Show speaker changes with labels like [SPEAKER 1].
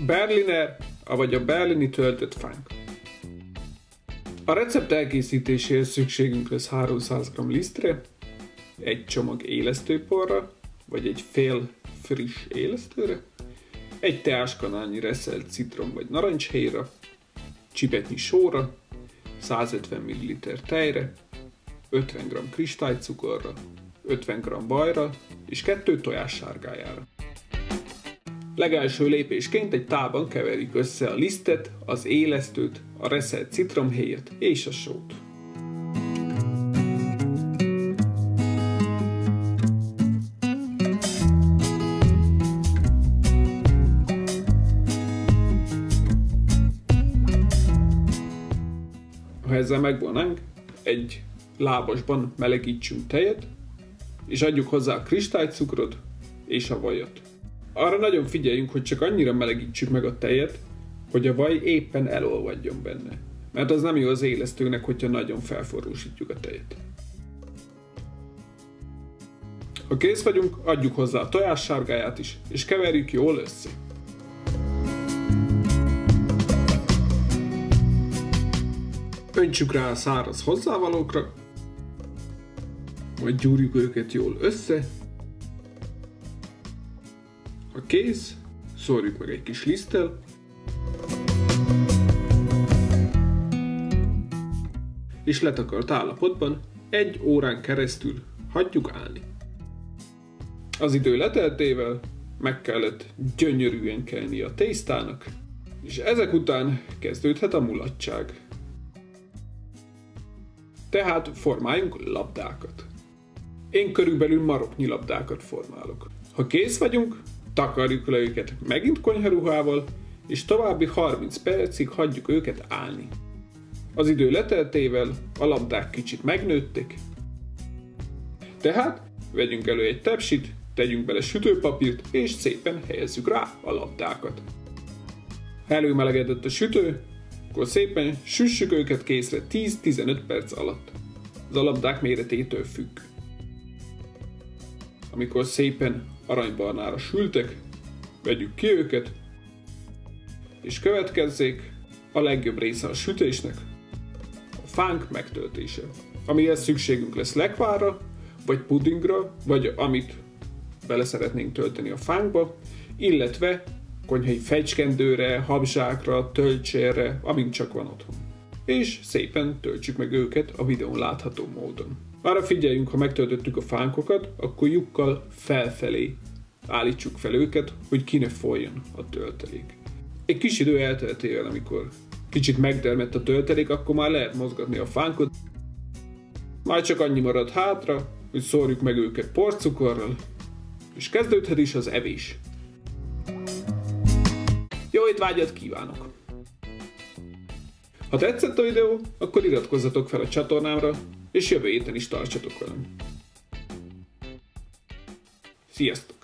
[SPEAKER 1] Berliner, avagy a berlini töltött fánk. A recept elkészítéséhez szükségünk lesz 300 g lisztre, egy csomag élesztőporra, vagy egy fél friss élesztőre, egy teáskanálnyi reszelt citrom vagy narancshéjra, csipetnyi sóra, 150 ml tejre, 50 g kristálycukorra, 50 g vajra és 2 tojás sárgájára. Legelső lépésként egy tálban keverjük össze a lisztet, az élesztőt, a reszelt citromhéjat és a sót. Ha ezzel megvonnánk, egy lábasban melegítsünk tejet, és adjuk hozzá a kristálycukrot és a vajat. Arra nagyon figyeljünk, hogy csak annyira melegítsük meg a tejet, hogy a vaj éppen elolvadjon benne. Mert az nem jó az élesztőnek, hogyha nagyon felforrósítjuk a tejet. Ha kész vagyunk, adjuk hozzá a tojássárgáját is, és keverjük jól össze. Öntsük rá a száraz hozzávalókra, majd gyúrjuk őket jól össze. Ha kész, szórjuk meg egy kis liszttel, és letakart állapotban 1 órán keresztül hagyjuk állni. Az idő leteltével meg kellett gyönyörűen kelni a tésztának, és ezek után kezdődhet a mulatság. Tehát formáljunk labdákat. Én körülbelül maroknyi labdákat formálok. Ha kész vagyunk, takarjuk le őket megint konyharuhával, és további 30 percig hagyjuk őket állni. Az idő leteltével a labdák kicsit megnőttek, tehát vegyünk elő egy tepsit, tegyünk bele sütőpapírt, és szépen helyezzük rá a labdákat. Ha előmelegedett a sütő, akkor szépen süssük őket készre 10-15 perc alatt. Az a labdák méretétől függ. Amikor szépen aranybarnára sültek, vegyük ki őket, és következzék a legjobb része a sütésnek, a fánk megtöltése. Amihez szükségünk lesz lekvárra, vagy pudingra, vagy amit bele szeretnénk tölteni a fánkba, illetve konyhai fecskendőre, habzsákra, töltsérre, amint csak van otthon. És szépen töltsük meg őket a videón látható módon. Arra figyeljünk, ha megtöltöttük a fánkokat, akkor lyukkal felfelé állítsuk fel őket, hogy ki ne folyjon a töltelék. Egy kis idő elteltével, amikor kicsit megdermedt a töltelék, akkor már lehet mozgatni a fánkot. Már csak annyi marad hátra, hogy szórjuk meg őket porcukorral, és kezdődhet is az evés. Jó étvágyat kívánok! Ha tetszett a videó, akkor iratkozzatok fel a csatornámra, és jövő héten is tartsatok velem. Sziasztok!